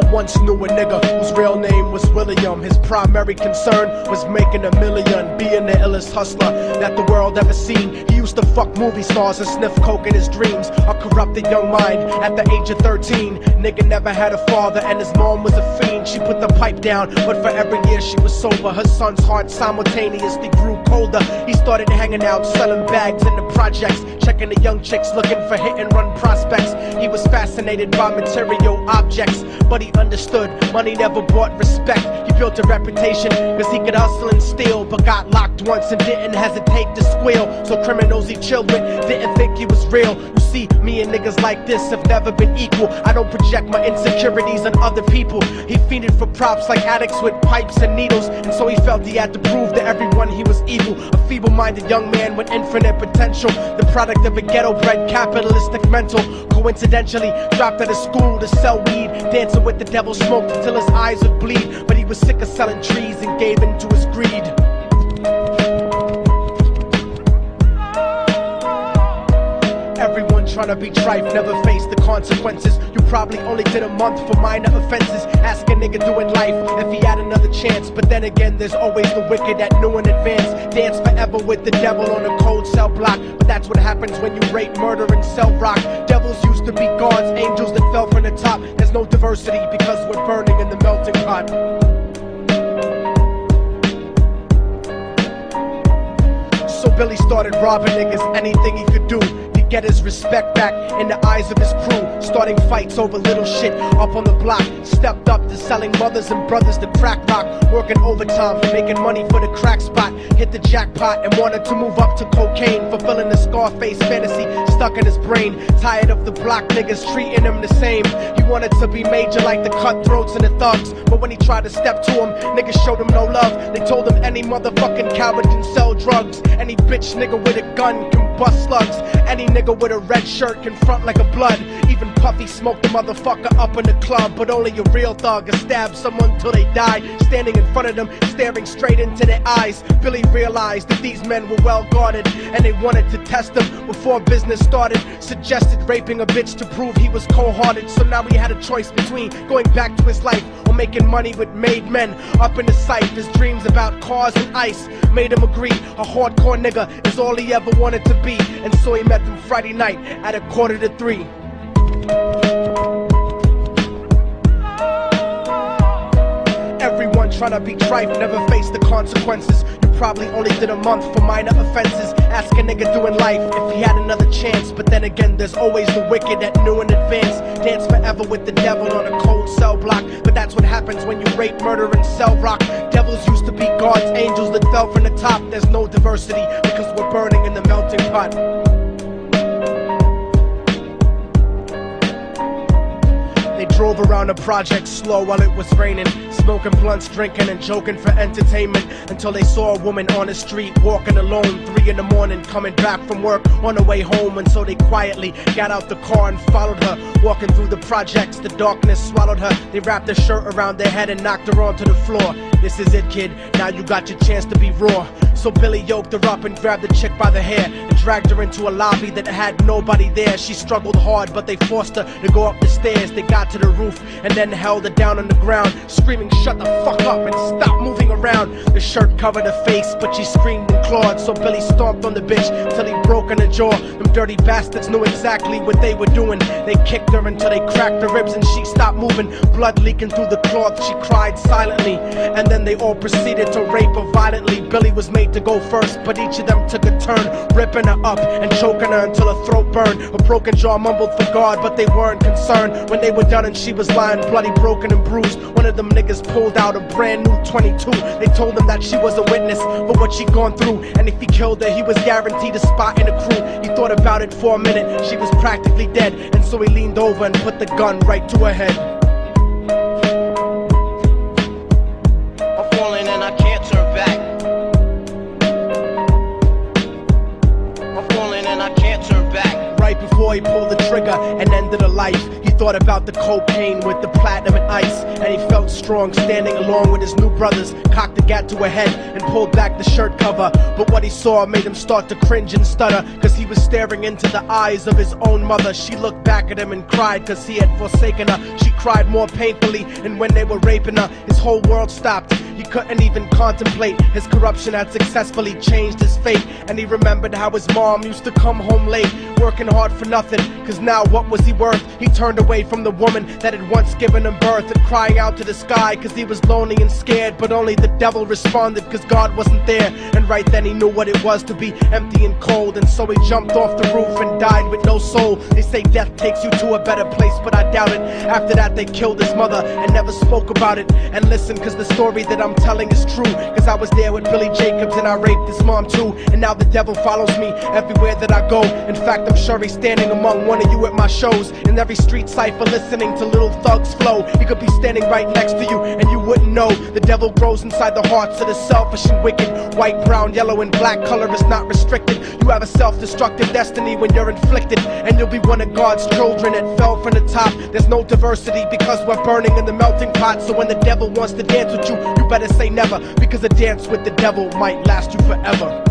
I once knew a nigga whose real name was William. His primary concern was making $1 million, being the illest hustler that the world ever seen. He used to fuck movie stars and sniff coke in his dreams. A corrupted young mind at the age of 13. Nigga never had a father and his mom was a fiend. She put the pipe down, but for every year she was sober, her son's heart simultaneously grew colder. He started hanging out, selling bags in the projects, checking the young chicks looking for hit and run prospects. He was fascinated by material objects, but he understood money never brought respect. He built a reputation cause he could hustle and steal, but got locked once and didn't hesitate to squeal. So criminals he chilled with didn't think he was real. You see, me and niggas like this have never been equal. I don't project my insecurities on other people. He fiended for props like addicts with pipes and needles, and so he felt he had to prove to everyone he was evil. A feeble-minded young man with infinite potential, the product of a ghetto-bred capitalistic mental. Coincidentally, dropped out of school to sell weed, dancing with the devil, smoked until his eyes would bleed. But he was sick of selling trees and gave in to his greed. Everyone trying to be trife never face the consequences. You probably only did a month for minor offenses. Ask a nigga doing life if he had another chance. But then again, there's always the wicked that knew in advance. Dance forever with the devil on a cold cell block. But that's what happens when you rape, murder, and sell rock. Devils used to be gods, angels that fell from the top. There's no diversity because we're burning in the melting pot. So Billy started robbing niggas, anything he could do to get his respect back in the eyes of his crew. Starting fights over little shit up on the block. Stepped up to selling mothers and brothers to crack rock. Working overtime, making money for the crack spot. Hit the jackpot and wanted to move up to cocaine. Fulfilling the Scarface fantasy stuck in his brain. Tired of the block niggas treating him the same. He wanted to be major like the cutthroats and the thugs. But when he tried to step to him, niggas showed him no love. They told him any motherfucking coward can sell drugs. Any bitch nigga with a gun can bust slugs. Any nigga with a red shirt can front like a blood. Even Puffy smoked the motherfucker up in the club. But only a real thug can stab someone till they die. Standing in front of them, staring straight into their eyes, Billy realized that these men were well guarded, and they wanted to test him before business started. Suggested raping a bitch to prove he was cold-hearted. So now he had a choice between going back to his life or making money with made men. Up in the sight, his dreams about cars and ice made him agree a hardcore nigga is all he ever wanted to be. And so he met them Friday night at 2:45. Everyone trying to be trife never face the consequences. You probably only did a month for minor offenses. Ask a nigga doing life if he had another chance. But then again, there's always the wicked that knew in advance. Dance forever with the devil on a cold cell block. But that's what happens when you rape, murder, and sell rock. Devils used to be gods, angels that fell from the top. There's no diversity because we're burning in the melting pot. They drove around the project slow while it was raining, smoking blunts, drinking and joking for entertainment, until they saw a woman on the street walking alone, 3 in the morning, coming back from work on her way home. And so they quietly got out the car and followed her, walking through the projects. The darkness swallowed her. They wrapped her shirt around their head and knocked her onto the floor. This is it, kid, now you got your chance to be raw. So Billy yoked her up and grabbed the chick by the hair and dragged her into a lobby that had nobody there. She struggled hard, but they forced her to go up the stairs. They got to the roof and then held her down on the ground, screaming, "Shut the fuck up and stop moving around." The shirt covered her face, but she screamed and clawed. So Billy stomped on the bitch till he broke in her jaw. Them dirty bastards knew exactly what they were doing. They kicked her until they cracked her ribs and she stopped moving. Blood leaking through the cloth, she cried silently. And then they all proceeded to rape her violently. Billy was made to go first, but each of them took a turn, ripping her up and choking her until her throat burned. Her broken jaw mumbled for God, but they weren't concerned. When they were done and she was lying bloody, broken and bruised, one of them niggas pulled out a brand new 22. They told him that she was a witness for what she'd gone through, and if he killed her, he was guaranteed a spot in the crew. He thought about it for a minute, she was practically dead, and so he leaned over and put the gun right to her head. I'm falling and I can't turn back. I'm falling and I can't turn back. Right before he pulled the trigger and ended her life, he thought about the cocaine with the platinum and ice, and he felt strong standing along with his new brothers. Cocked the gat to her head and pulled back the shirt cover, but what he saw made him start to cringe and stutter, cause he was staring into the eyes of his own mother. She looked back at him and cried cause he had forsaken her. She cried more painfully. And when they were raping her, his whole world stopped. He couldn't even contemplate. His corruption had successfully changed his fate. And he remembered how his mom used to come home late, working hard for nothing, cause now what was he worth? He turned away from the woman that had once given him birth, and crying out to the sky cause he was lonely and scared. But only the devil responded cause God wasn't there. And right then he knew what it was to be empty and cold. And so he jumped off the roof and died with no soul. They say death takes you to a better place, but I doubt it. After that they killed his mother and never spoke about it. And listen, cause the story that I'm telling is true, cause I was there with Billy Jacobs and I raped his mom too. And now the devil follows me everywhere that I go. In fact, I'm sure he's standing among one of you at my shows. In every street cipher listening to Little Thug's flow. He could be standing right next to you and you wouldn't know. The devil grows inside the hearts of the selfish and wicked. White, brown, yellow and black color is not restricted. You have a self-destructive destiny when you're inflicted. And you'll be one of God's children that fell from the top. There's no diversity because we're burning in the melting pot. So when the devil wants to dance with you, you better say never, because a dance with the devil might last you forever.